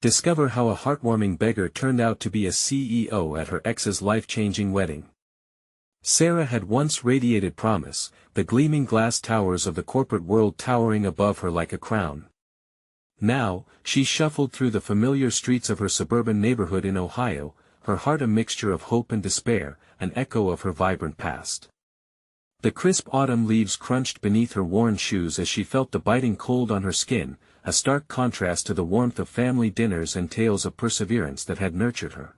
Discover how a heartwarming beggar turned out to be a CEO at her ex's life-changing wedding. Sarah had once radiated promise, the gleaming glass towers of the corporate world towering above her like a crown. Now, she shuffled through the familiar streets of her suburban neighborhood in Ohio, her heart a mixture of hope and despair, an echo of her vibrant past. The crisp autumn leaves crunched beneath her worn shoes as she felt the biting cold on her skin, a stark contrast to the warmth of family dinners and tales of perseverance that had nurtured her.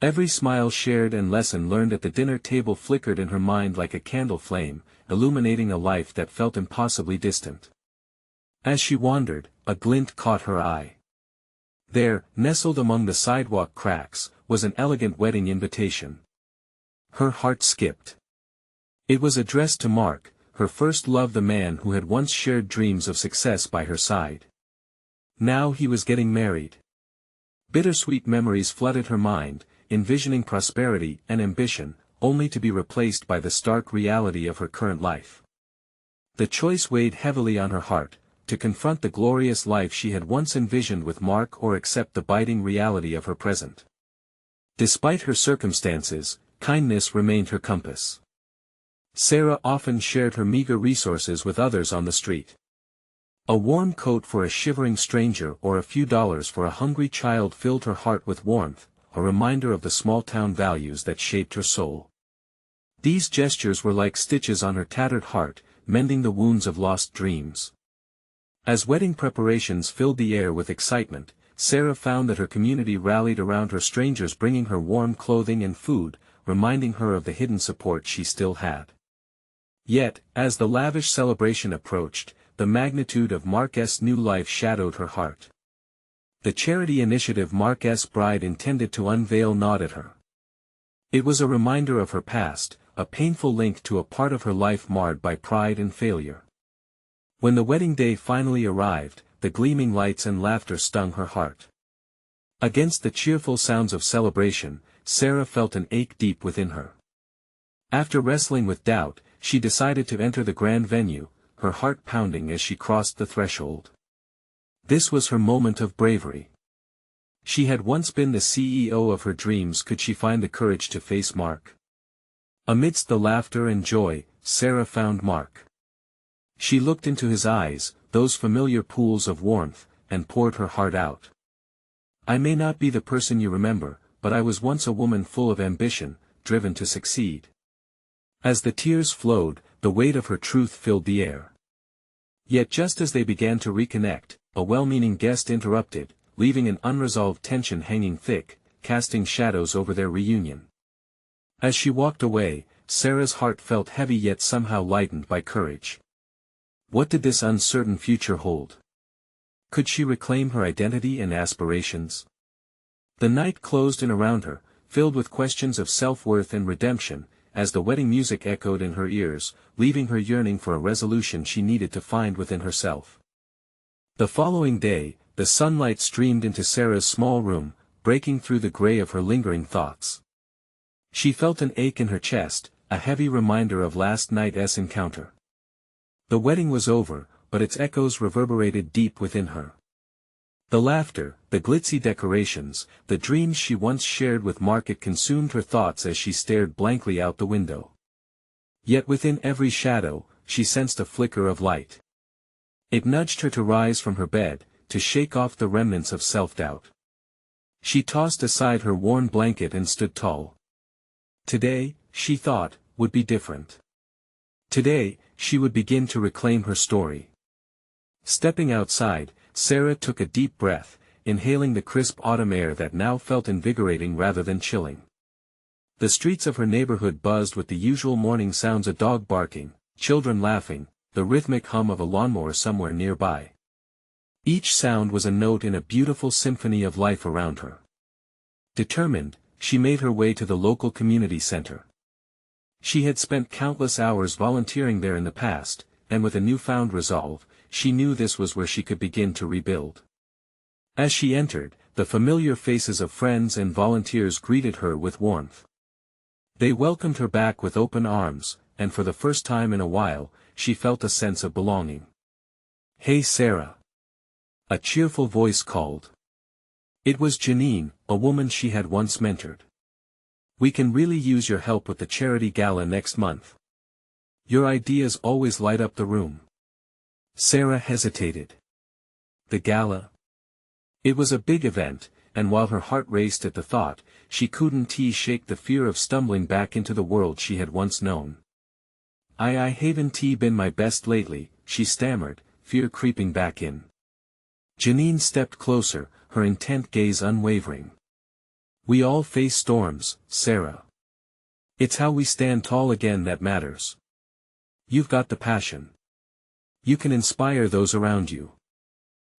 Every smile shared and lesson learned at the dinner table flickered in her mind like a candle flame, illuminating a life that felt impossibly distant. As she wandered, a glint caught her eye. There, nestled among the sidewalk cracks, was an elegant wedding invitation. Her heart skipped. It was addressed to Mark, her first love, the man who had once shared dreams of success by her side. Now he was getting married. Bittersweet memories flooded her mind, envisioning prosperity and ambition, only to be replaced by the stark reality of her current life. The choice weighed heavily on her heart, to confront the glorious life she had once envisioned with Mark or accept the biting reality of her present. Despite her circumstances, kindness remained her compass. Sarah often shared her meager resources with others on the street. A warm coat for a shivering stranger or a few dollars for a hungry child filled her heart with warmth, a reminder of the small-town values that shaped her soul. These gestures were like stitches on her tattered heart, mending the wounds of lost dreams. As wedding preparations filled the air with excitement, Sarah found that her community rallied around her, strangers bringing her warm clothing and food, reminding her of the hidden support she still had. Yet, as the lavish celebration approached, the magnitude of Mark's new life shadowed her heart. The charity initiative Mark's bride intended to unveil gnawed at her. It was a reminder of her past, a painful link to a part of her life marred by pride and failure. When the wedding day finally arrived, the gleaming lights and laughter stung her heart. Against the cheerful sounds of celebration, Sarah felt an ache deep within her. After wrestling with doubt, she decided to enter the grand venue, her heart pounding as she crossed the threshold. This was her moment of bravery. She had once been the CEO of her dreams. Could she find the courage to face Mark? Amidst the laughter and joy, Sarah found Mark. She looked into his eyes, those familiar pools of warmth, and poured her heart out. I may not be the person you remember, but I was once a woman full of ambition, driven to succeed. As the tears flowed, the weight of her truth filled the air. Yet just as they began to reconnect, a well-meaning guest interrupted, leaving an unresolved tension hanging thick, casting shadows over their reunion. As she walked away, Sarah's heart felt heavy yet somehow lightened by courage. What did this uncertain future hold? Could she reclaim her identity and aspirations? The night closed in around her, filled with questions of self-worth and redemption, as the wedding music echoed in her ears, leaving her yearning for a resolution she needed to find within herself. The following day, the sunlight streamed into Sarah's small room, breaking through the gray of her lingering thoughts. She felt an ache in her chest, a heavy reminder of last night's encounter. The wedding was over, but its echoes reverberated deep within her. The laughter, the glitzy decorations, the dreams she once shared with Mark, it consumed her thoughts as she stared blankly out the window. Yet within every shadow, she sensed a flicker of light. It nudged her to rise from her bed, to shake off the remnants of self-doubt. She tossed aside her worn blanket and stood tall. Today, she thought, would be different. Today, she would begin to reclaim her story. Stepping outside, Sarah took a deep breath, inhaling the crisp autumn air that now felt invigorating rather than chilling. The streets of her neighborhood buzzed with the usual morning sounds: a dog barking, children laughing, the rhythmic hum of a lawnmower somewhere nearby. Each sound was a note in a beautiful symphony of life around her. Determined, she made her way to the local community center. She had spent countless hours volunteering there in the past, and with a newfound resolve, she knew this was where she could begin to rebuild. As she entered, the familiar faces of friends and volunteers greeted her with warmth. They welcomed her back with open arms, and for the first time in a while, she felt a sense of belonging. "Hey Sarah!" a cheerful voice called. It was Janine, a woman she had once mentored. "We can really use your help with the charity gala next month. Your ideas always light up the room." Sarah hesitated. The gala? It was a big event, and while her heart raced at the thought, she couldn't shake the fear of stumbling back into the world she had once known. I haven't been my best lately," she stammered, fear creeping back in. Janine stepped closer, her intent gaze unwavering. "We all face storms, Sarah. It's how we stand tall again that matters. You've got the passion. You can inspire those around you.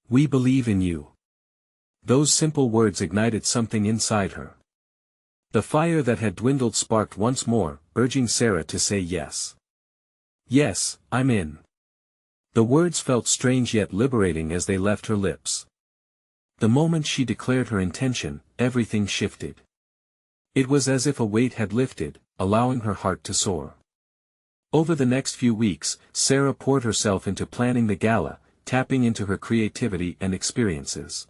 We believe in you." Those simple words ignited something inside her. The fire that had dwindled sparked once more, urging Sarah to say yes. "Yes, I'm in." The words felt strange yet liberating as they left her lips. The moment she declared her intention, everything shifted. It was as if a weight had lifted, allowing her heart to soar. Over the next few weeks, Sarah poured herself into planning the gala, tapping into her creativity and experiences.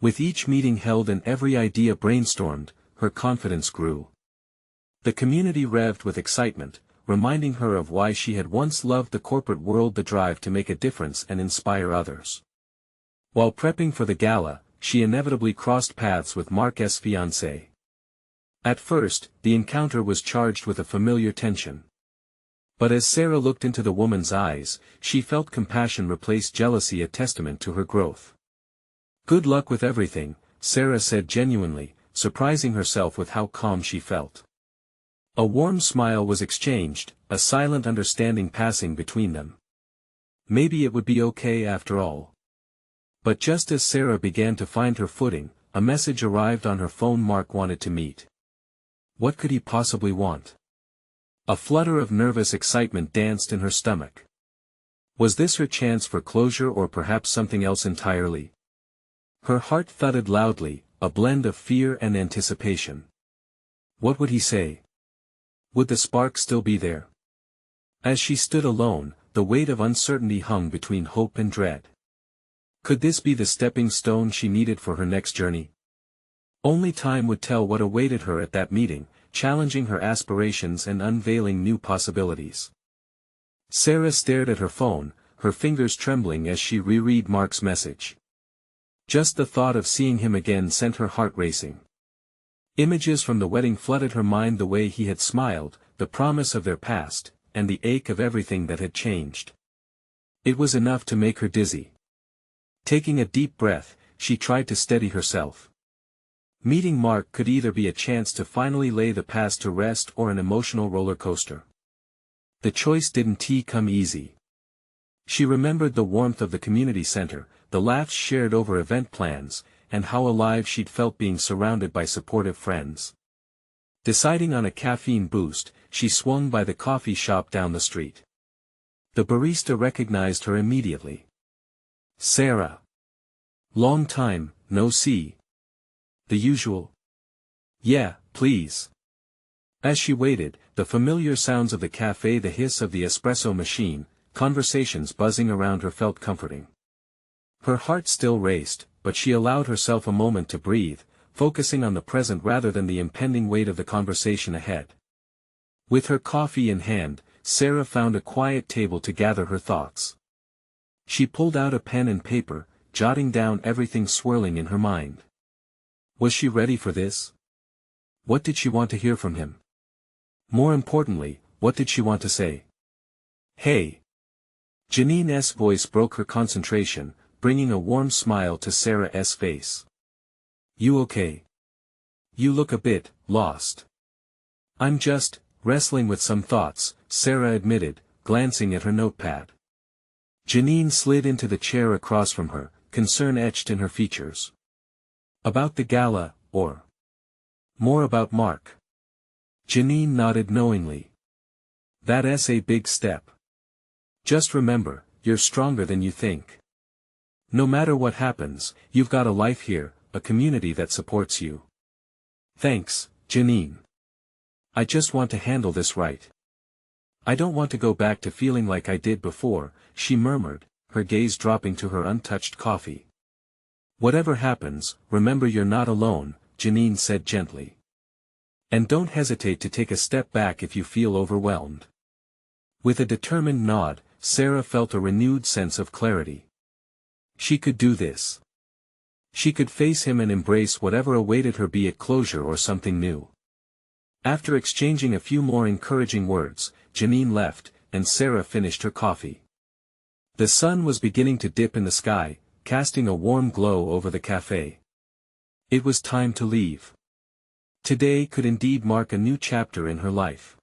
With each meeting held and every idea brainstormed, her confidence grew. The community revved with excitement, reminding her of why she had once loved the corporate world, the drive to make a difference and inspire others. While prepping for the gala, she inevitably crossed paths with Mark's fiancé. At first, the encounter was charged with a familiar tension. But as Sarah looked into the woman's eyes, she felt compassion replace jealousy, a testament to her growth. "Good luck with everything," Sarah said genuinely, surprising herself with how calm she felt. A warm smile was exchanged, a silent understanding passing between them. Maybe it would be okay after all. But just as Sarah began to find her footing, a message arrived on her phone. Mark wanted to meet. What could he possibly want? A flutter of nervous excitement danced in her stomach. Was this her chance for closure, or perhaps something else entirely? Her heart thudded loudly, a blend of fear and anticipation. What would he say? Would the spark still be there? As she stood alone, the weight of uncertainty hung between hope and dread. Could this be the stepping stone she needed for her next journey? Only time would tell what awaited her at that meeting, challenging her aspirations and unveiling new possibilities. Sarah stared at her phone, her fingers trembling as she reread Mark's message. Just the thought of seeing him again sent her heart racing. Images from the wedding flooded her mind, the way he had smiled, the promise of their past, and the ache of everything that had changed. It was enough to make her dizzy. Taking a deep breath, she tried to steady herself. Meeting Mark could either be a chance to finally lay the past to rest or an emotional roller coaster. The choice didn't come easy. She remembered the warmth of the community center, the laughs shared over event plans, and how alive she'd felt being surrounded by supportive friends. Deciding on a caffeine boost, she swung by the coffee shop down the street. The barista recognized her immediately. "Sarah. Long time, no see." "The usual?" "Yeah, please." As she waited, the familiar sounds of the cafe, the hiss of the espresso machine, conversations buzzing around her felt comforting. Her heart still raced, but she allowed herself a moment to breathe, focusing on the present rather than the impending weight of the conversation ahead. With her coffee in hand, Sarah found a quiet table to gather her thoughts. She pulled out a pen and paper, jotting down everything swirling in her mind. Was she ready for this? What did she want to hear from him? More importantly, what did she want to say? "Hey." Janine's voice broke her concentration, bringing a warm smile to Sarah's face. "You okay? You look a bit lost." "I'm just wrestling with some thoughts," Sarah admitted, glancing at her notepad. Janine slid into the chair across from her, concern etched in her features. "About the gala, or more about Mark?" Janine nodded knowingly. "That's a big step. Just remember, you're stronger than you think. No matter what happens, you've got a life here, a community that supports you." "Thanks, Janine. I just want to handle this right. I don't want to go back to feeling like I did before," she murmured, her gaze dropping to her untouched coffee. Whatever happens, remember you're not alone, Janine said gently. And don't hesitate to take a step back if you feel overwhelmed. With a determined nod, Sarah felt a renewed sense of clarity. She could do this. She could face him and embrace whatever awaited her, be it closure or something new. After exchanging a few more encouraging words, Janine left, and Sarah finished her coffee. The sun was beginning to dip in the sky, casting a warm glow over the cafe. It was time to leave. Today could indeed mark a new chapter in her life.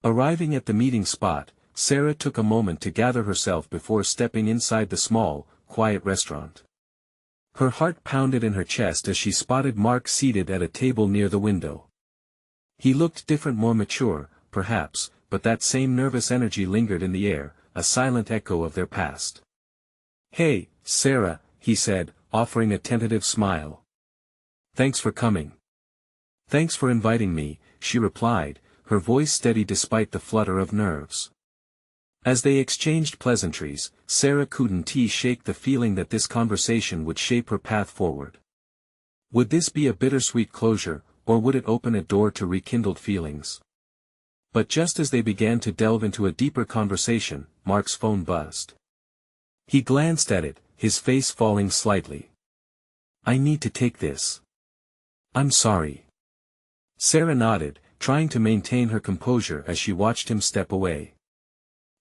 Arriving at the meeting spot, Sarah took a moment to gather herself before stepping inside the small, quiet restaurant. Her heart pounded in her chest as she spotted Mark seated at a table near the window. He looked different, more mature, perhaps, but that same nervous energy lingered in the air, a silent echo of their past. "Hey, Sarah," he said, offering a tentative smile. "Thanks for coming." "Thanks for inviting me," she replied, her voice steady despite the flutter of nerves. As they exchanged pleasantries, Sarah couldn't shake the feeling that this conversation would shape her path forward. Would this be a bittersweet closure, or would it open a door to rekindled feelings? But just as they began to delve into a deeper conversation, Mark's phone buzzed. He glanced at it, his face falling slightly. "I need to take this. I'm sorry." Sarah nodded, trying to maintain her composure as she watched him step away.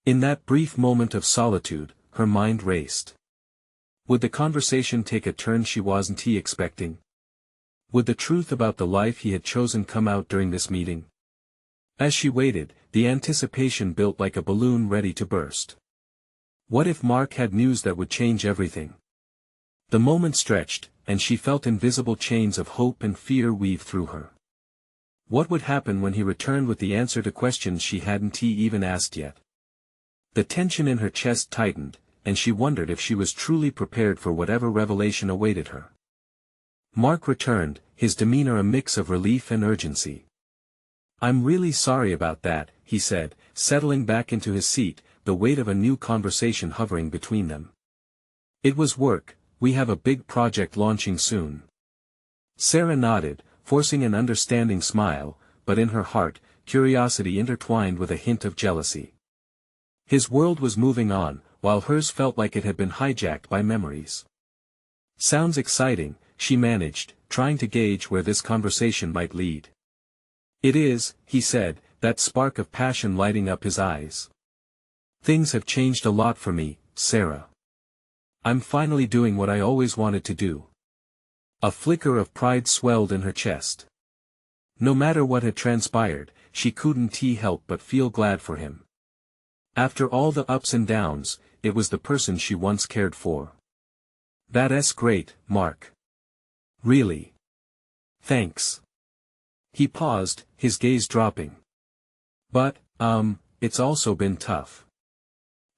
In that brief moment of solitude, her mind raced. Would the conversation take a turn she wasn't expecting? Would the truth about the life he had chosen come out during this meeting? As she waited, the anticipation built like a balloon ready to burst. What if Mark had news that would change everything? The moment stretched, and she felt invisible chains of hope and fear weave through her. What would happen when he returned with the answer to questions she hadn't even asked yet? The tension in her chest tightened, and she wondered if she was truly prepared for whatever revelation awaited her. Mark returned, his demeanor a mix of relief and urgency. "I'm really sorry about that," he said, settling back into his seat, the weight of a new conversation hovering between them. "It was work. We have a big project launching soon." Sarah nodded, forcing an understanding smile, but in her heart, curiosity intertwined with a hint of jealousy. His world was moving on, while hers felt like it had been hijacked by memories. "Sounds exciting," she managed, trying to gauge where this conversation might lead. "It is," he said, that spark of passion lighting up his eyes. "Things have changed a lot for me, Sarah. I'm finally doing what I always wanted to do." A flicker of pride swelled in her chest. No matter what had transpired, she couldn't help but feel glad for him. After all the ups and downs, it was the person she once cared for. "That's great, Mark. Really. Thanks." He paused, his gaze dropping. "But, it's also been tough.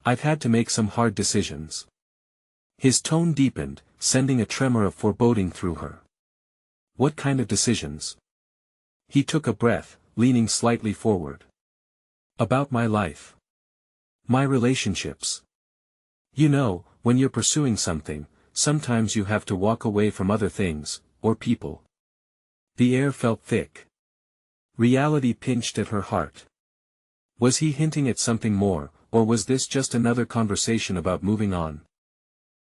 I've had to make some hard decisions." His tone deepened, sending a tremor of foreboding through her. "What kind of decisions?" He took a breath, leaning slightly forward. "About my life. My relationships. You know, when you're pursuing something, sometimes you have to walk away from other things, or people." The air felt thick. Reality pinched at her heart. Was he hinting at something more, or was this just another conversation about moving on?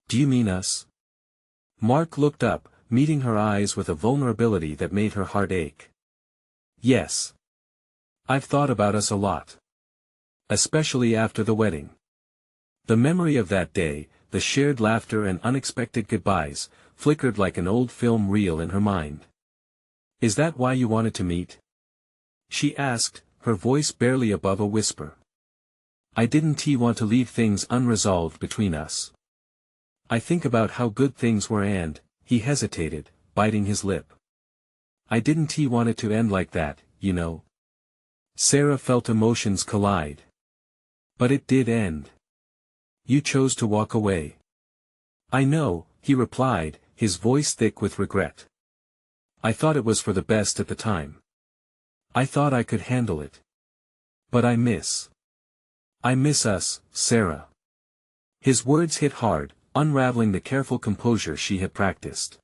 "Do you mean us?" Mark looked up, meeting her eyes with a vulnerability that made her heart ache. "Yes. I've thought about us a lot. Especially after the wedding." The memory of that day, the shared laughter and unexpected goodbyes, flickered like an old film reel in her mind. "Is that why you wanted to meet?" she asked, her voice barely above a whisper. "I didn't want to leave things unresolved between us. I think about how good things were and," he hesitated, biting his lip. "I didn't want it to end like that, you know." Sarah felt emotions collide. "But it did end. You chose to walk away." "I know," he replied, his voice thick with regret. "I thought it was for the best at the time. I thought I could handle it. But I miss us, Sarah." His words hit hard, unraveling the careful composure she had practiced.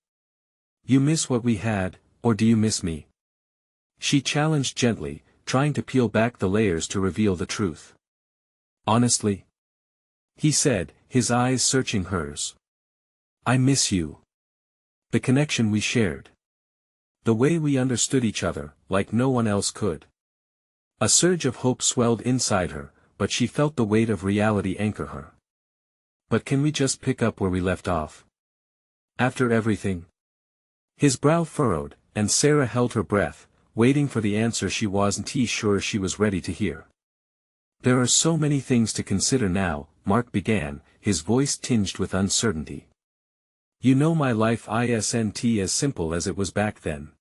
You miss what we had, or do you miss me? She challenged gently, trying to peel back the layers to reveal the truth. Honestly? He said, his eyes searching hers. I miss you. The connection we shared. The way we understood each other, like no one else could. A surge of hope swelled inside her, but she felt the weight of reality anchor her. But can we just pick up where we left off? After everything? His brow furrowed, and Sarah held her breath, waiting for the answer she wasn't sure she was ready to hear. There are so many things to consider now, Mark began, his voice tinged with uncertainty. You know my life isn't as simple as it was back then.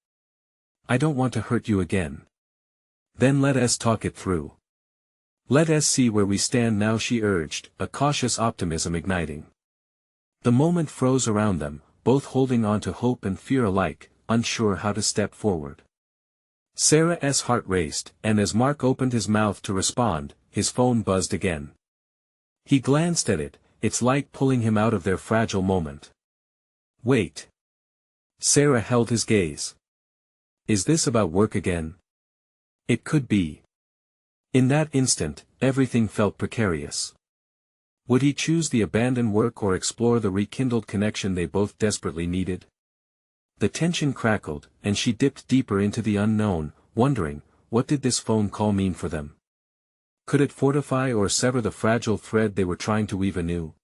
I don't want to hurt you again. Then let us talk it through. Let us see where we stand now, she urged, a cautious optimism igniting. The moment froze around them, both holding on to hope and fear alike, unsure how to step forward. Sarah's heart raced, and as Mark opened his mouth to respond, his phone buzzed again. He glanced at it, its light pulling him out of their fragile moment. Wait. Sarah held his gaze. Is this about work again? It could be. In that instant, everything felt precarious. Would he choose the abandoned work or explore the rekindled connection they both desperately needed? The tension crackled, and she dipped deeper into the unknown, wondering, what did this phone call mean for them? Could it fortify or sever the fragile thread they were trying to weave anew?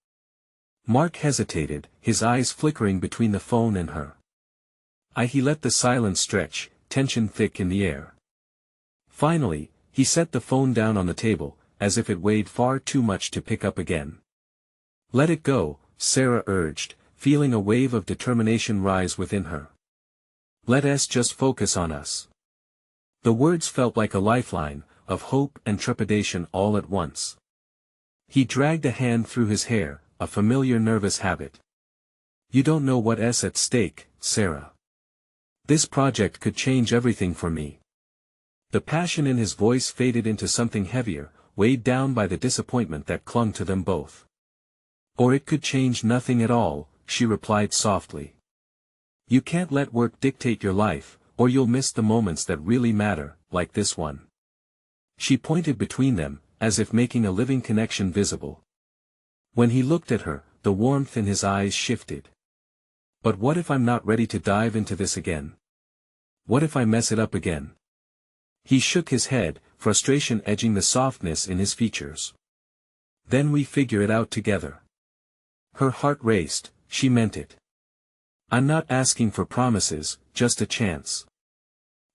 Mark hesitated, his eyes flickering between the phone and her. He let the silence stretch, tension thick in the air. Finally, he set the phone down on the table, as if it weighed far too much to pick up again. Let it go, Sarah urged, feeling a wave of determination rise within her. Let us just focus on us. The words felt like a lifeline, of hope and trepidation all at once. He dragged a hand through his hair, a familiar nervous habit. You don't know what's at stake, Sarah. This project could change everything for me. The passion in his voice faded into something heavier, weighed down by the disappointment that clung to them both. Or it could change nothing at all, she replied softly. You can't let work dictate your life, or you'll miss the moments that really matter, like this one. She pointed between them, as if making a living connection visible. When he looked at her, the warmth in his eyes shifted. But what if I'm not ready to dive into this again? What if I mess it up again? He shook his head, frustration edging the softness in his features. Then we figure it out together. Her heart raced, she meant it. I'm not asking for promises, just a chance.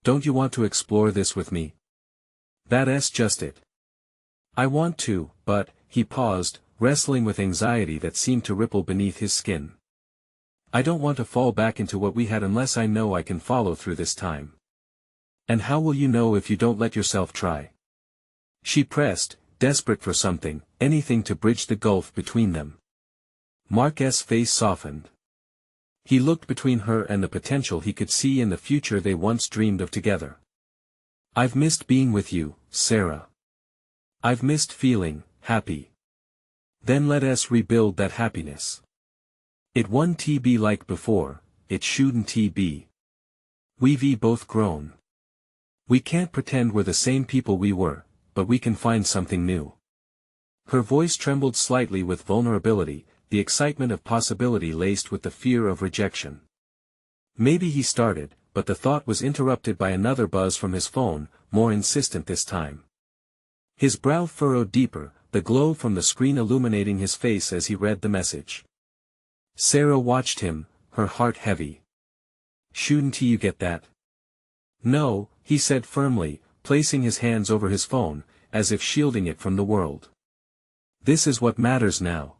Don't you want to explore this with me? That's just it. I want to, but, he paused, wrestling with anxiety that seemed to ripple beneath his skin. I don't want to fall back into what we had unless I know I can follow through this time. And how will you know if you don't let yourself try? She pressed, desperate for something, anything to bridge the gulf between them. Mark's face softened. He looked between her and the potential he could see in the future they once dreamed of together. I've missed being with you, Sarah. I've missed feeling happy. Then let us rebuild that happiness. It won't be like before, it shouldn't be. We've both grown. We can't pretend we're the same people we were, but we can find something new. Her voice trembled slightly with vulnerability, the excitement of possibility laced with the fear of rejection. Maybe he started, but the thought was interrupted by another buzz from his phone, more insistent this time. His brow furrowed deeper, the glow from the screen illuminating his face as he read the message. Sarah watched him, her heart heavy. Shouldn't you get that? No, he said firmly, placing his hands over his phone, as if shielding it from the world. This is what matters now.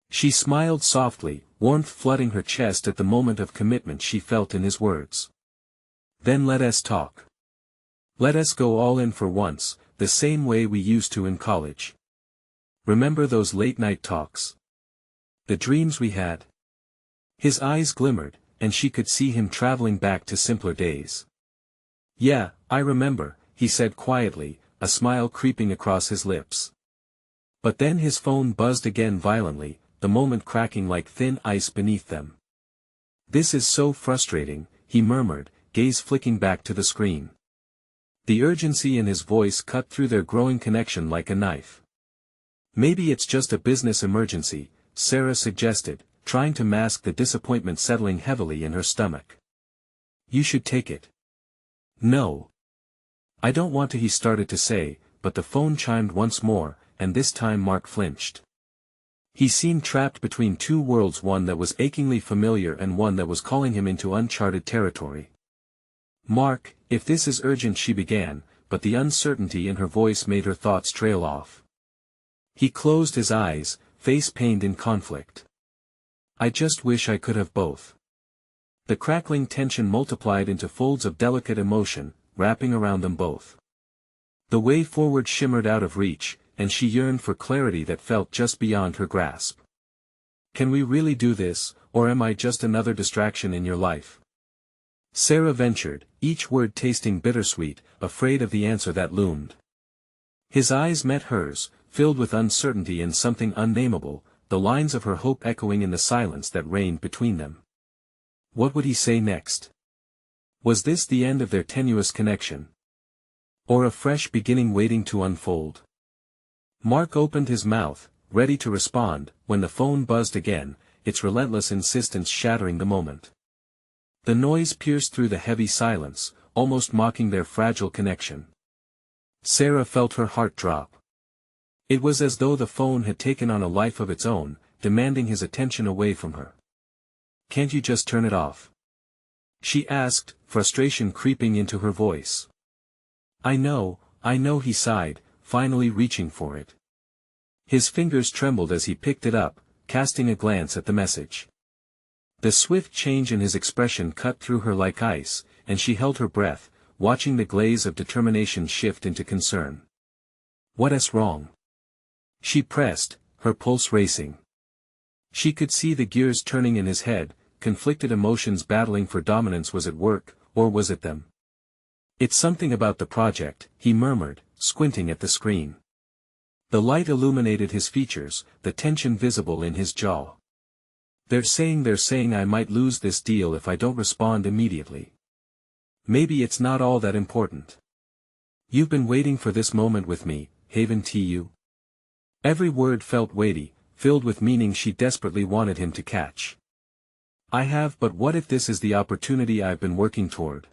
She smiled softly, warmth flooding her chest at the moment of commitment she felt in his words. Then let us talk. Let us go all in for once, the same way we used to in college. Remember those late-night talks? The dreams we had? His eyes glimmered, and she could see him traveling back to simpler days. Yeah, I remember, he said quietly, a smile creeping across his lips. But then his phone buzzed again violently, the moment cracking like thin ice beneath them. "This is so frustrating," he murmured, gaze flicking back to the screen. The urgency in his voice cut through their growing connection like a knife. "Maybe it's just a business emergency," Sarah suggested, trying to mask the disappointment settling heavily in her stomach. "You should take it." "No. I don't want to," he started to say, but the phone chimed once more, and this time Mark flinched. He seemed trapped between two worlds, one that was achingly familiar and one that was calling him into uncharted territory. "Mark, if this is urgent," she began, but the uncertainty in her voice made her thoughts trail off. He closed his eyes, face pained in conflict. "I just wish I could have both." The crackling tension multiplied into folds of delicate emotion, wrapping around them both. The way forward shimmered out of reach, and she yearned for clarity that felt just beyond her grasp. "Can we really do this, or am I just another distraction in your life?" Sarah ventured, each word tasting bittersweet, afraid of the answer that loomed. His eyes met hers, filled with uncertainty and something unnameable, the lines of her hope echoing in the silence that reigned between them. What would he say next? Was this the end of their tenuous connection? Or a fresh beginning waiting to unfold? Mark opened his mouth, ready to respond, when the phone buzzed again, its relentless insistence shattering the moment. The noise pierced through the heavy silence, almost mocking their fragile connection. Sarah felt her heart drop. It was as though the phone had taken on a life of its own, demanding his attention away from her. "Can't you just turn it off?" she asked, frustration creeping into her voice. I know," he sighed, finally reaching for it. His fingers trembled as he picked it up, casting a glance at the message. The swift change in his expression cut through her like ice, and she held her breath, watching the glaze of determination shift into concern. "What's wrong?" she pressed, her pulse racing. She could see the gears turning in his head, conflicted emotions battling for dominance. Was it work, or was it them? "It's something about the project," he murmured, squinting at the screen. The light illuminated his features, the tension visible in his jaw. They're saying I might lose this deal if I don't respond immediately. Maybe it's not all that important. You've been waiting for this moment with me, haven't you?" Every word felt weighty, filled with meaning she desperately wanted him to catch. "I have, but what if this is the opportunity I've been working toward?"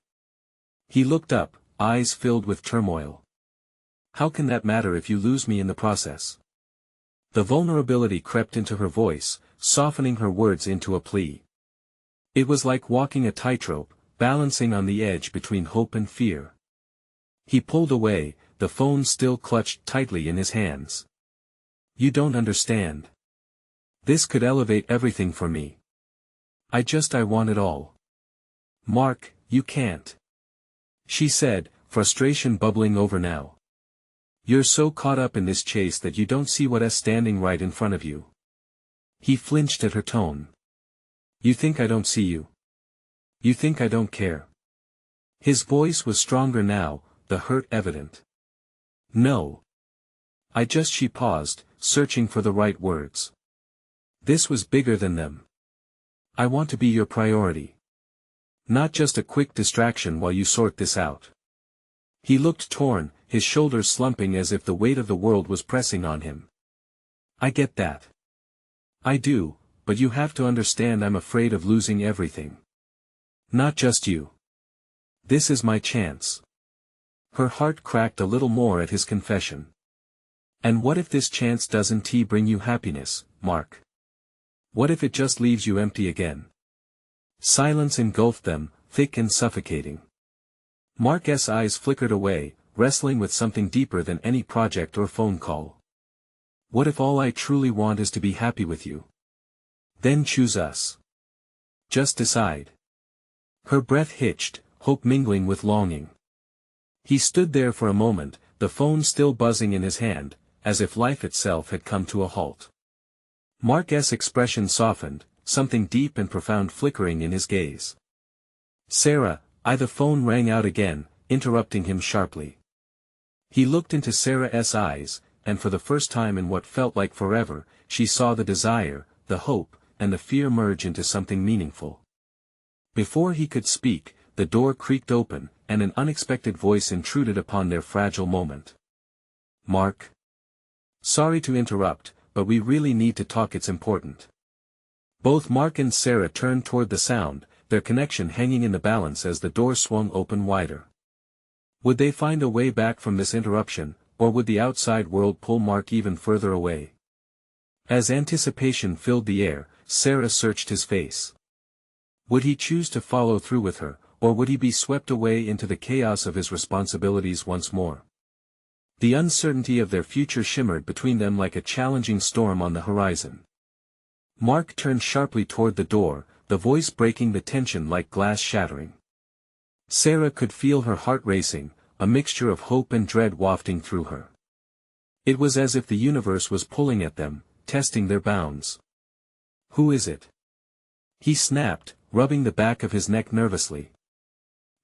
He looked up, eyes filled with turmoil. "How can that matter if you lose me in the process?" The vulnerability crept into her voice, softening her words into a plea. It was like walking a tightrope, balancing on the edge between hope and fear. He pulled away, the phone still clutched tightly in his hands. "You don't understand. This could elevate everything for me. I want it all." "Mark, you can't," she said, frustration bubbling over now. "You're so caught up in this chase that you don't see what's standing right in front of you." He flinched at her tone. "You think I don't see you? You think I don't care?" His voice was stronger now, the hurt evident. "No. She paused, searching for the right words. "This was bigger than them. I want to be your priority. Not just a quick distraction while you sort this out." He looked torn, his shoulders slumping as if the weight of the world was pressing on him. "I get that. I do, but you have to understand I'm afraid of losing everything. Not just you. This is my chance." Her heart cracked a little more at his confession. "And what if this chance doesn't bring you happiness, Mark? What if it just leaves you empty again?" Silence engulfed them, thick and suffocating. Mark's eyes flickered away, wrestling with something deeper than any project or phone call. "What if all I truly want is to be happy with you? Then choose us. Just decide." Her breath hitched, hope mingling with longing. He stood there for a moment, the phone still buzzing in his hand, as if life itself had come to a halt. Mark's expression softened, something deep and profound flickering in his gaze. "Sarah, the phone rang out again, interrupting him sharply. He looked into Sarah's eyes, and for the first time in what felt like forever, she saw the desire, the hope, and the fear merge into something meaningful. Before he could speak, the door creaked open, and an unexpected voice intruded upon their fragile moment. "Mark? Sorry to interrupt, but we really need to talk, it's important." Both Mark and Sarah turned toward the sound, their connection hanging in the balance as the door swung open wider. Would they find a way back from this interruption, or would the outside world pull Mark even further away? As anticipation filled the air, Sarah searched his face. Would he choose to follow through with her, or would he be swept away into the chaos of his responsibilities once more? The uncertainty of their future shimmered between them like a challenging storm on the horizon. Mark turned sharply toward the door, the voice breaking the tension like glass shattering. Sarah could feel her heart racing, a mixture of hope and dread wafting through her. It was as if the universe was pulling at them, testing their bounds. "Who is it?" he snapped, rubbing the back of his neck nervously.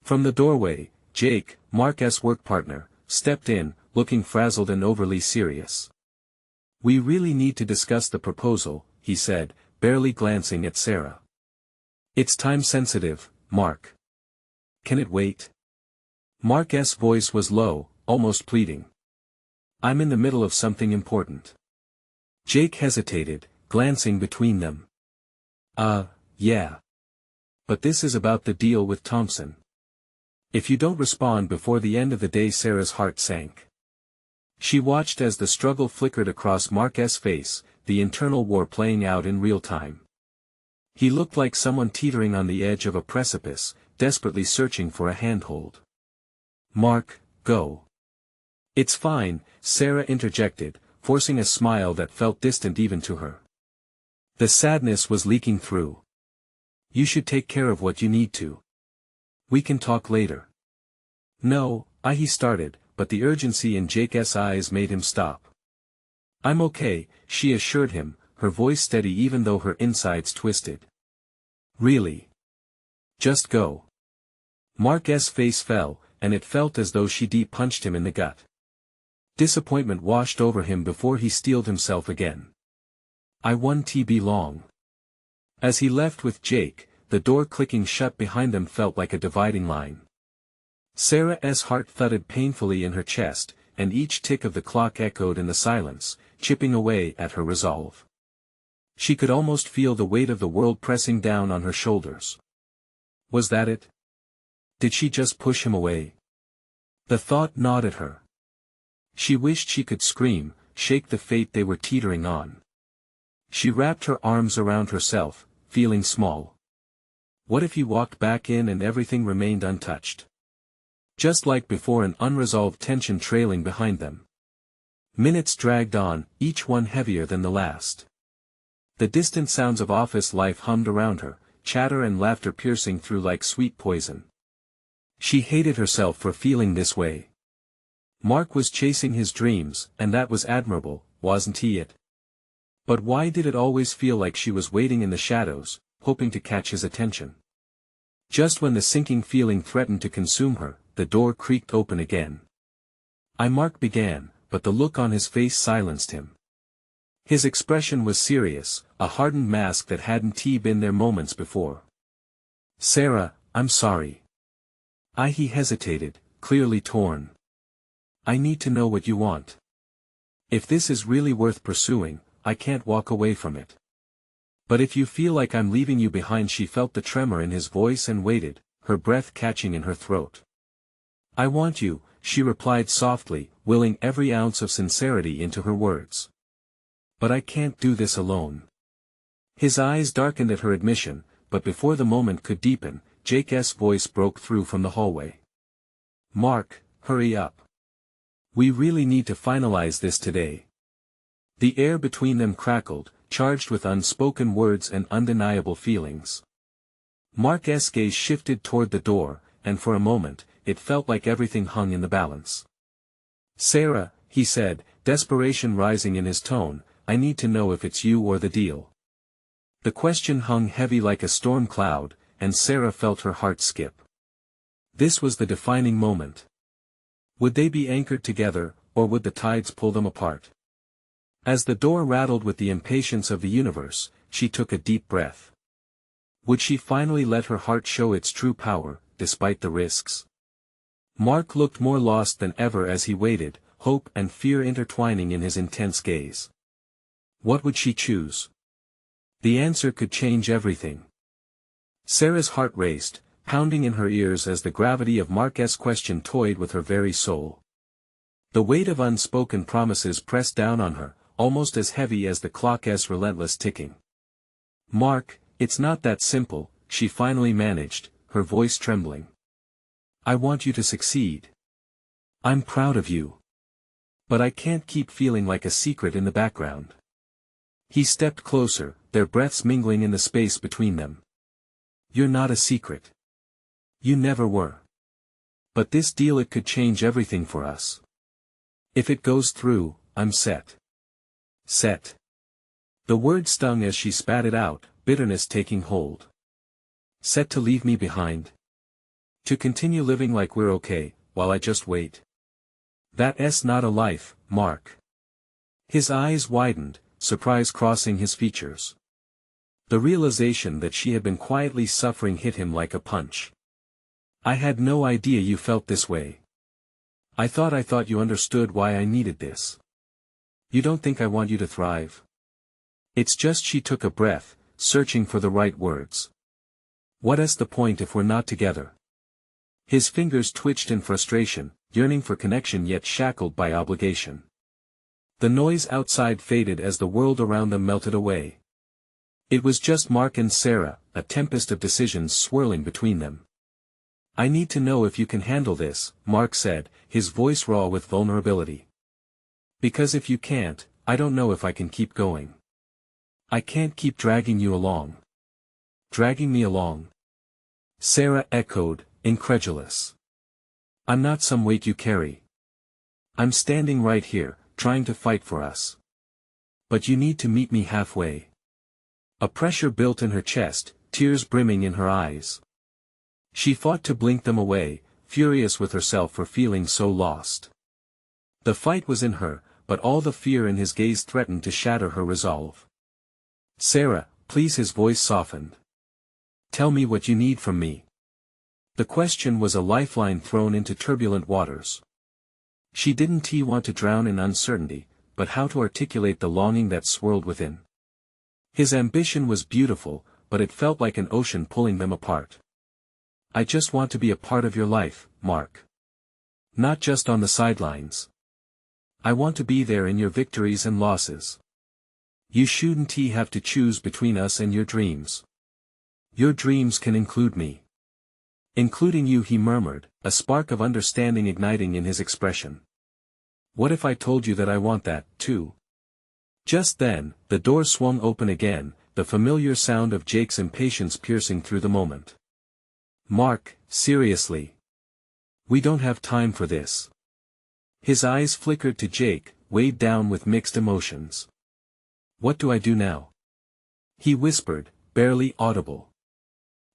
From the doorway, Jake, Mark's work partner, stepped in, looking frazzled and overly serious. "We really need to discuss the proposal," he said, barely glancing at Sarah. "It's time-sensitive, Mark. Can it wait?" Mark's voice was low, almost pleading. "I'm in the middle of something important." Jake hesitated, glancing between them. Yeah. But this is about the deal with Thompson. If you don't respond before the end of the day." Sarah's heart sank. She watched as the struggle flickered across Mark's face, the internal war playing out in real time. He looked like someone teetering on the edge of a precipice, desperately searching for a handhold. "Mark, go." "It's fine," Sarah interjected, forcing a smile that felt distant even to her. The sadness was leaking through. "You should take care of what you need to. We can talk later." "No, he started, but the urgency in Jake's eyes made him stop. "I'm okay," she assured him, her voice steady even though her insides twisted. "Really? Just go." Mark's face fell, and it felt as though she deep punched him in the gut. Disappointment washed over him before he steeled himself again. "I won't be long." As he left with Jake, the door clicking shut behind them felt like a dividing line. Sarah's heart thudded painfully in her chest, and each tick of the clock echoed in the silence, chipping away at her resolve. She could almost feel the weight of the world pressing down on her shoulders. Was that it? Did she just push him away? The thought gnawed at her. She wished she could scream, shake the fate they were teetering on. She wrapped her arms around herself, feeling small. What if he walked back in and everything remained untouched? Just like before, an unresolved tension trailing behind them. Minutes dragged on, each one heavier than the last. The distant sounds of office life hummed around her, chatter and laughter piercing through like sweet poison. She hated herself for feeling this way. Mark was chasing his dreams, and that was admirable, wasn't he it? But why did it always feel like she was waiting in the shadows, hoping to catch his attention? Just when the sinking feeling threatened to consume her, the door creaked open again. Mark began, but the look on his face silenced him. His expression was serious, a hardened mask that hadn't been there moments before. "Sarah, I'm sorry." He hesitated, clearly torn. "I need to know what you want. If this is really worth pursuing, I can't walk away from it. But if you feel like I'm leaving you behind." She felt the tremor in his voice and waited, her breath catching in her throat. "I want you," she replied softly, willing every ounce of sincerity into her words. "But I can't do this alone." His eyes darkened at her admission, but before the moment could deepen, Jake's voice broke through from the hallway. "Mark, hurry up. We really need to finalize this today." The air between them crackled, charged with unspoken words and undeniable feelings. Mark's gaze shifted toward the door, and for a moment, it felt like everything hung in the balance. "Sarah," he said, desperation rising in his tone, "I need to know if it's you or the deal." The question hung heavy like a storm cloud, and Sarah felt her heart skip. This was the defining moment. Would they be anchored together, or would the tides pull them apart? As the door rattled with the impatience of the universe, she took a deep breath. Would she finally let her heart show its true power, despite the risks? Mark looked more lost than ever as he waited, hope and fear intertwining in his intense gaze. What would she choose? The answer could change everything. Sarah's heart raced, pounding in her ears as the gravity of Mark's question toyed with her very soul. The weight of unspoken promises pressed down on her, almost as heavy as the clock's relentless ticking. Mark, it's not that simple, she finally managed, her voice trembling. I want you to succeed. I'm proud of you. But I can't keep feeling like a secret in the background. He stepped closer, their breaths mingling in the space between them. You're not a secret. You never were. But this deal, it could change everything for us. If it goes through, I'm set. Set. The word stung as she spat it out, bitterness taking hold. Set to leave me behind? To continue living like we're okay, while I just wait? That's not a life, Mark. His eyes widened, surprise crossing his features. The realization that she had been quietly suffering hit him like a punch. I had no idea you felt this way. I thought you understood why I needed this. You don't think I want you to thrive? It's just, she took a breath, searching for the right words. What's the point if we're not together? His fingers twitched in frustration, yearning for connection yet shackled by obligation. The noise outside faded as the world around them melted away. It was just Mark and Sarah, a tempest of decisions swirling between them. I need to know if you can handle this, Mark said, his voice raw with vulnerability. Because if you can't, I don't know if I can keep going. I can't keep dragging you along. Dragging me along? Sarah echoed, incredulous. I'm not some weight you carry. I'm standing right here, trying to fight for us. But you need to meet me halfway. A pressure built in her chest, tears brimming in her eyes. She fought to blink them away, furious with herself for feeling so lost. The fight was in her, but all the fear in his gaze threatened to shatter her resolve. Sarah, please, his voice softened. Tell me what you need from me. The question was a lifeline thrown into turbulent waters. She didn't want to drown in uncertainty, but how to articulate the longing that swirled within. His ambition was beautiful, but it felt like an ocean pulling them apart. I just want to be a part of your life, Mark. Not just on the sidelines. I want to be there in your victories and losses. You shouldn't have to choose between us and your dreams. Your dreams can include me. Including you, he murmured, a spark of understanding igniting in his expression. What if I told you that I want that, too? Just then, the door swung open again, the familiar sound of Jake's impatience piercing through the moment. Mark, seriously. We don't have time for this. His eyes flickered to Jake, weighed down with mixed emotions. What do I do now? He whispered, barely audible.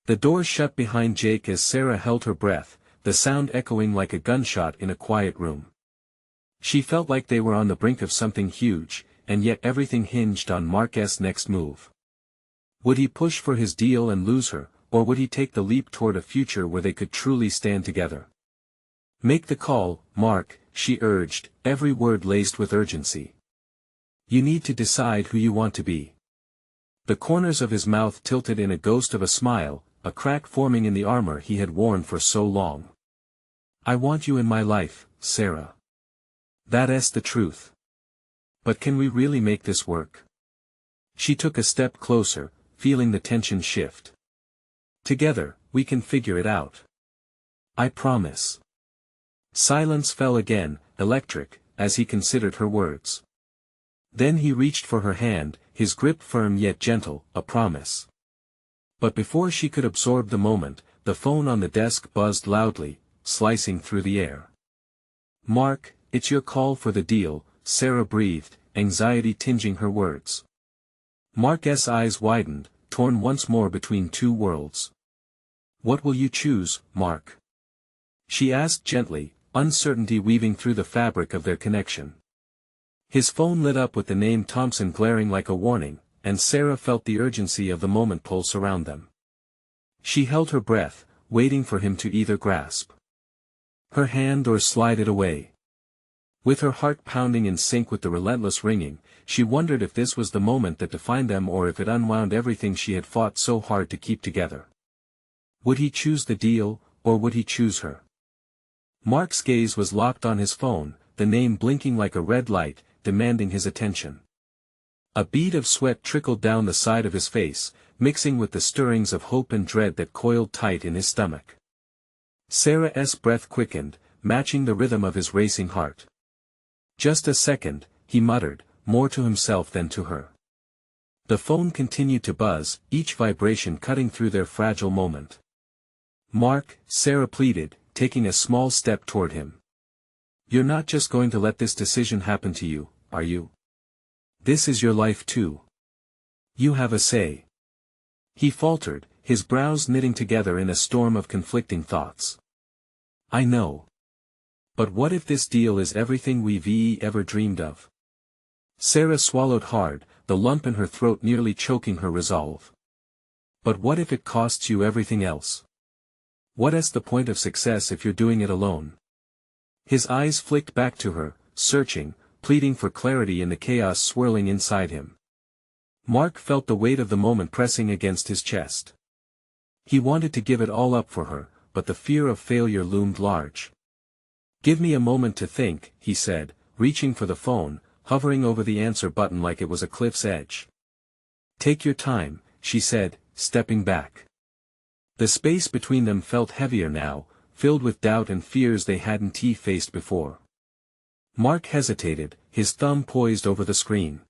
The door shut behind Jake as Sarah held her breath, the sound echoing like a gunshot in a quiet room. She felt like they were on the brink of something huge, and yet everything hinged on Mark's next move. Would he push for his deal and lose her, or would he take the leap toward a future where they could truly stand together? Make the call, Mark, she urged, every word laced with urgency. You need to decide who you want to be. The corners of his mouth tilted in a ghost of a smile, a crack forming in the armor he had worn for so long. I want you in my life, Sarah. That's the truth. But can we really make this work? She took a step closer, feeling the tension shift. Together, we can figure it out. I promise. Silence fell again, electric, as he considered her words. Then he reached for her hand, his grip firm yet gentle, a promise. But before she could absorb the moment, the phone on the desk buzzed loudly, slicing through the air. Mark, it's your call for the deal, Sarah breathed, anxiety tinging her words. Mark's eyes widened, torn once more between two worlds. What will you choose, Mark? She asked gently, uncertainty weaving through the fabric of their connection. His phone lit up with the name Thompson glaring like a warning, and Sarah felt the urgency of the moment pulse around them. She held her breath, waiting for him to either grasp her hand or slide it away. With her heart pounding in sync with the relentless ringing, she wondered if this was the moment that defined them or if it unwound everything she had fought so hard to keep together. Would he choose the deal, or would he choose her? Mark's gaze was locked on his phone, the name blinking like a red light, demanding his attention. A bead of sweat trickled down the side of his face, mixing with the stirrings of hope and dread that coiled tight in his stomach. Sarah's breath quickened, matching the rhythm of his racing heart. "Just a second," he muttered, more to himself than to her. The phone continued to buzz, each vibration cutting through their fragile moment. "Mark," Sarah pleaded, taking a small step toward him. "You're not just going to let this decision happen to you, are you? This is your life too. You have a say." He faltered, his brows knitting together in a storm of conflicting thoughts. "I know. But what if this deal is everything we've ever dreamed of?" Sarah swallowed hard, the lump in her throat nearly choking her resolve. "But what if it costs you everything else? What's the point of success if you're doing it alone?" His eyes flicked back to her, searching, pleading for clarity in the chaos swirling inside him. Mark felt the weight of the moment pressing against his chest. He wanted to give it all up for her, but the fear of failure loomed large. "Give me a moment to think," he said, reaching for the phone, hovering over the answer button like it was a cliff's edge. "Take your time," she said, stepping back. The space between them felt heavier now, filled with doubt and fears they hadn't faced before. Mark hesitated, his thumb poised over the screen.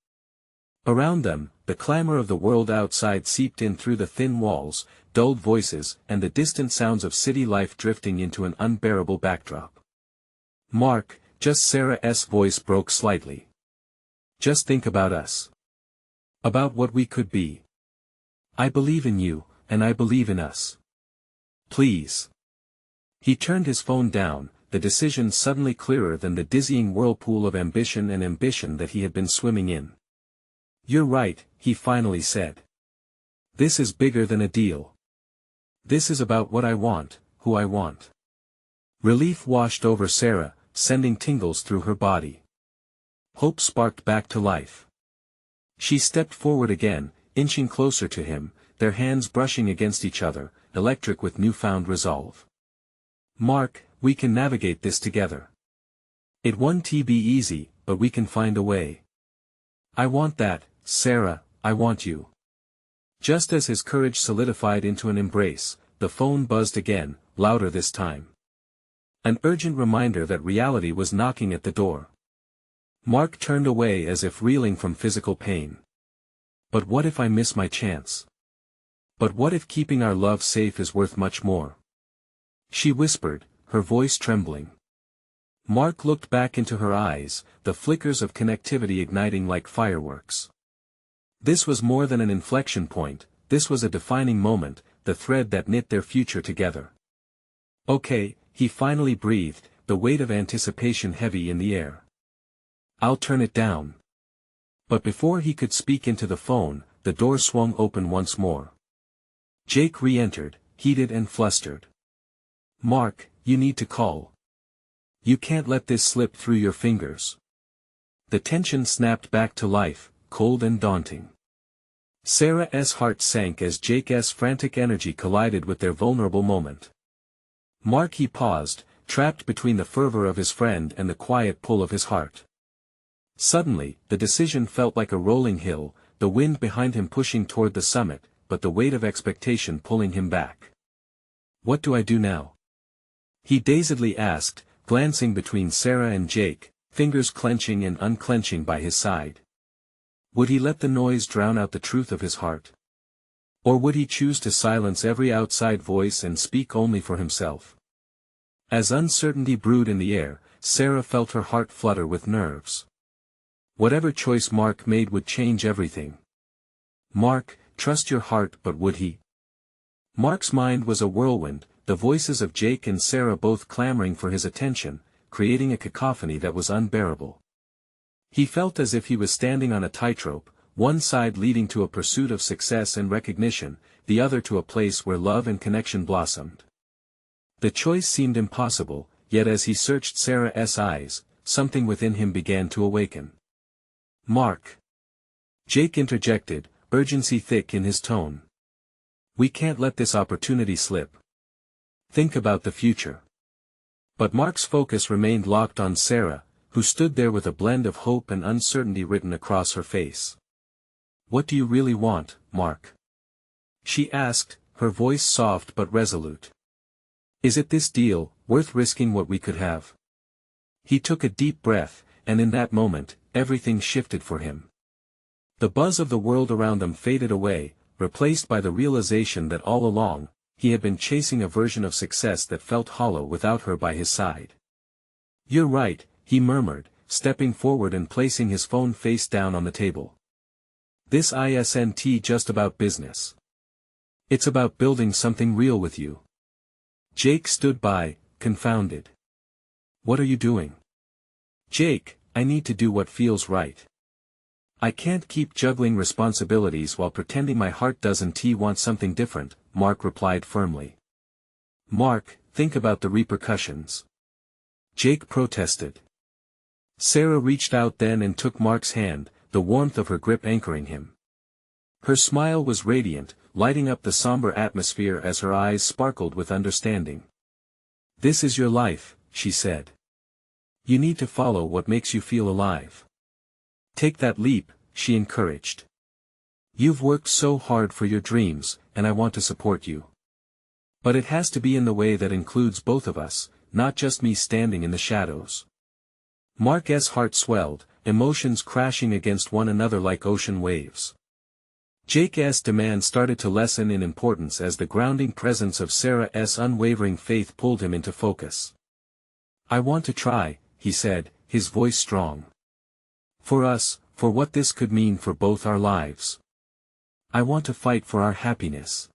Around them, the clamor of the world outside seeped in through the thin walls, dulled voices, and the distant sounds of city life drifting into an unbearable backdrop. "Mark," just Sarah's voice broke slightly. "Just think about us. About what we could be. I believe in you, and I believe in us. Please." He turned his phone down, the decision suddenly clearer than the dizzying whirlpool of ambition that he had been swimming in. "You're right," he finally said. "This is bigger than a deal. This is about what I want, who I want." Relief washed over Sarah, sending tingles through her body. Hope sparked back to life. She stepped forward again, inching closer to him, their hands brushing against each other, electric with newfound resolve. "Mark, we can navigate this together. It won't be easy, but we can find a way. I want that, Sarah, I want you." Just as his courage solidified into an embrace, the phone buzzed again, louder this time. An urgent reminder that reality was knocking at the door. Mark turned away as if reeling from physical pain. "But what if I miss my chance? But what if keeping our love safe is worth much more?" She whispered, her voice trembling. Mark looked back into her eyes, the flickers of connectivity igniting like fireworks. This was more than an inflection point, this was a defining moment, the thread that knit their future together. "Okay," he finally breathed, the weight of anticipation heavy in the air. "I'll turn it down." But before he could speak into the phone, the door swung open once more. Jake re-entered, heated and flustered. "Mark, you need to call. You can't let this slip through your fingers." The tension snapped back to life, cold and daunting. Sarah's heart sank as Jake's frantic energy collided with their vulnerable moment. "Mark," he paused, trapped between the fervor of his friend and the quiet pull of his heart. Suddenly, the decision felt like a rolling hill, the wind behind him pushing toward the summit, but the weight of expectation pulling him back. "What do I do now?" he dazedly asked, glancing between Sarah and Jake, fingers clenching and unclenching by his side. Would he let the noise drown out the truth of his heart? Or would he choose to silence every outside voice and speak only for himself? As uncertainty brewed in the air, Sarah felt her heart flutter with nerves. Whatever choice Mark made would change everything. Mark, trust your heart, but would he? Mark's mind was a whirlwind, the voices of Jake and Sarah both clamoring for his attention, creating a cacophony that was unbearable. He felt as if he was standing on a tightrope, one side leading to a pursuit of success and recognition, the other to a place where love and connection blossomed. The choice seemed impossible, yet as he searched Sarah's eyes, something within him began to awaken. "Mark," Jake interjected, urgency thick in his tone. "We can't let this opportunity slip. Think about the future." But Mark's focus remained locked on Sarah, who stood there with a blend of hope and uncertainty written across her face. "What do you really want, Mark?" she asked, her voice soft but resolute. "Is it this deal, worth risking what we could have?" He took a deep breath, and in that moment, everything shifted for him. The buzz of the world around them faded away, replaced by the realization that all along, he had been chasing a version of success that felt hollow without her by his side. "You're right," he murmured, stepping forward and placing his phone face down on the table. "This isn't just about business. It's about building something real with you." Jake stood by, confounded. "What are you doing?" "Jake, I need to do what feels right. I can't keep juggling responsibilities while pretending my heart doesn't want something different," Mark replied firmly. "Mark, think about the repercussions," Jake protested. Sarah reached out then and took Mark's hand, the warmth of her grip anchoring him. Her smile was radiant, lighting up the somber atmosphere as her eyes sparkled with understanding. "This is your life," she said. "You need to follow what makes you feel alive. Take that leap," she encouraged. "You've worked so hard for your dreams, and I want to support you. But it has to be in the way that includes both of us, not just me standing in the shadows." Mark's heart swelled, emotions crashing against one another like ocean waves. Jake's demand started to lessen in importance as the grounding presence of Sarah's unwavering faith pulled him into focus. "I want to try," he said, his voice strong. "For us, for what this could mean for both our lives. I want to fight for our happiness."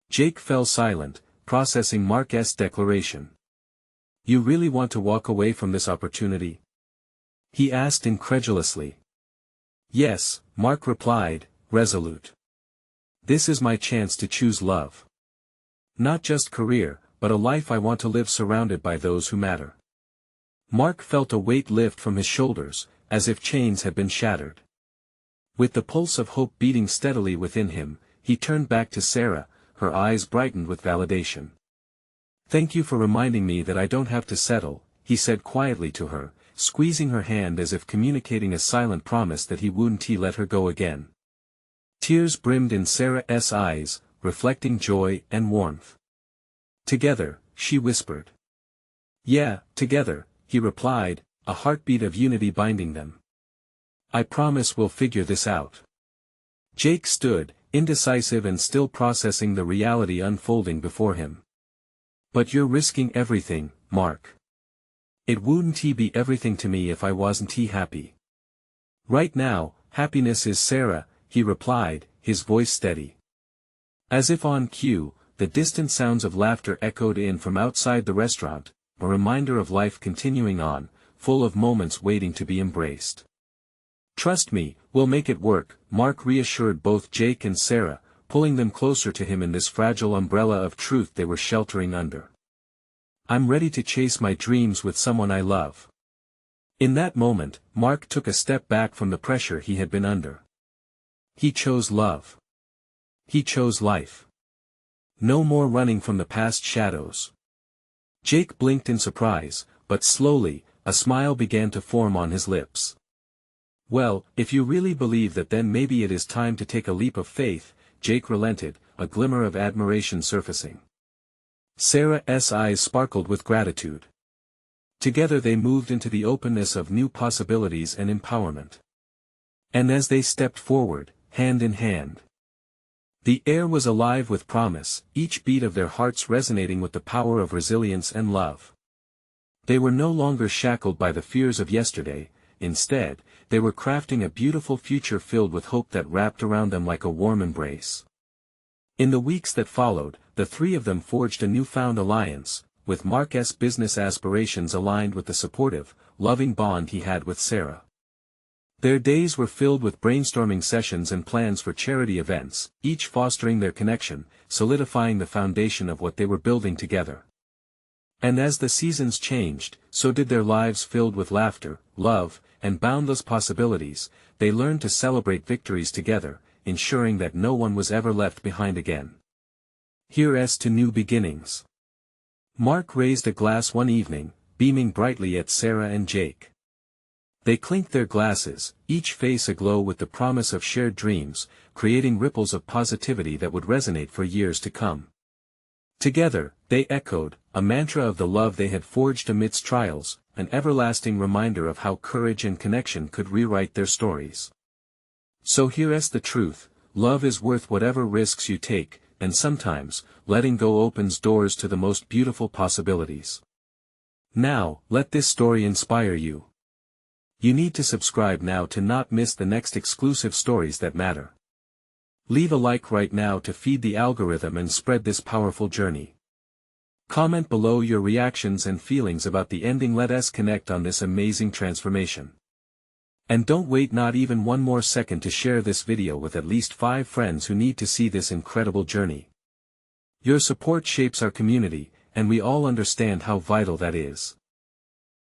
Jake fell silent, processing Mark's declaration. "You really want to walk away from this opportunity?" he asked incredulously. "Yes," Mark replied, resolute. "This is my chance to choose love. Not just career, but a life I want to live surrounded by those who matter." Mark felt a weight lift from his shoulders, as if chains had been shattered. With the pulse of hope beating steadily within him, he turned back to Sarah, her eyes brightened with validation. "Thank you for reminding me that I don't have to settle," he said quietly to her, squeezing her hand as if communicating a silent promise that he wouldn't let her go again. Tears brimmed in Sarah's eyes, reflecting joy and warmth. "Together," she whispered. "Yeah, together," he replied, a heartbeat of unity binding them. "I promise we'll figure this out." Jake stood, indecisive and still processing the reality unfolding before him. "But you're risking everything, Mark. It wouldn't be everything to me if I wasn't happy." "Right now, happiness is Sarah," he replied, his voice steady. As if on cue, the distant sounds of laughter echoed in from outside the restaurant, a reminder of life continuing on, full of moments waiting to be embraced. "Trust me, we'll make it work," Mark reassured both Jake and Sarah, pulling them closer to him in this fragile umbrella of truth they were sheltering under. "I'm ready to chase my dreams with someone I love." In that moment, Mark took a step back from the pressure he had been under. He chose love. He chose life. No more running from the past shadows. Jake blinked in surprise, but slowly, a smile began to form on his lips. "Well, if you really believe that, then maybe it is time to take a leap of faith," Jake relented, a glimmer of admiration surfacing. Sarah's eyes sparkled with gratitude. Together they moved into the openness of new possibilities and empowerment. And as they stepped forward, hand in hand, the air was alive with promise, each beat of their hearts resonating with the power of resilience and love. They were no longer shackled by the fears of yesterday. Instead, they were crafting a beautiful future filled with hope that wrapped around them like a warm embrace. In the weeks that followed, the three of them forged a newfound alliance, with Mark's business aspirations aligned with the supportive, loving bond he had with Sarah. Their days were filled with brainstorming sessions and plans for charity events, each fostering their connection, solidifying the foundation of what they were building together. And as the seasons changed, so did their lives filled with laughter, love, and boundless possibilities. They learned to celebrate victories together, ensuring that no one was ever left behind again. Here's to new beginnings. Mark raised a glass one evening, beaming brightly at Sarah and Jake. They clinked their glasses, each face aglow with the promise of shared dreams, creating ripples of positivity that would resonate for years to come. Together, they echoed, a mantra of the love they had forged amidst trials, an everlasting reminder of how courage and connection could rewrite their stories. So here's the truth: love is worth whatever risks you take, and sometimes, letting go opens doors to the most beautiful possibilities. Now, let this story inspire you. You need to subscribe now to not miss the next exclusive stories that matter. Leave a like right now to feed the algorithm and spread this powerful journey. Comment below your reactions and feelings about the ending. Let us connect on this amazing transformation. And don't wait not even one more second to share this video with at least 5 friends who need to see this incredible journey. Your support shapes our community, and we all understand how vital that is.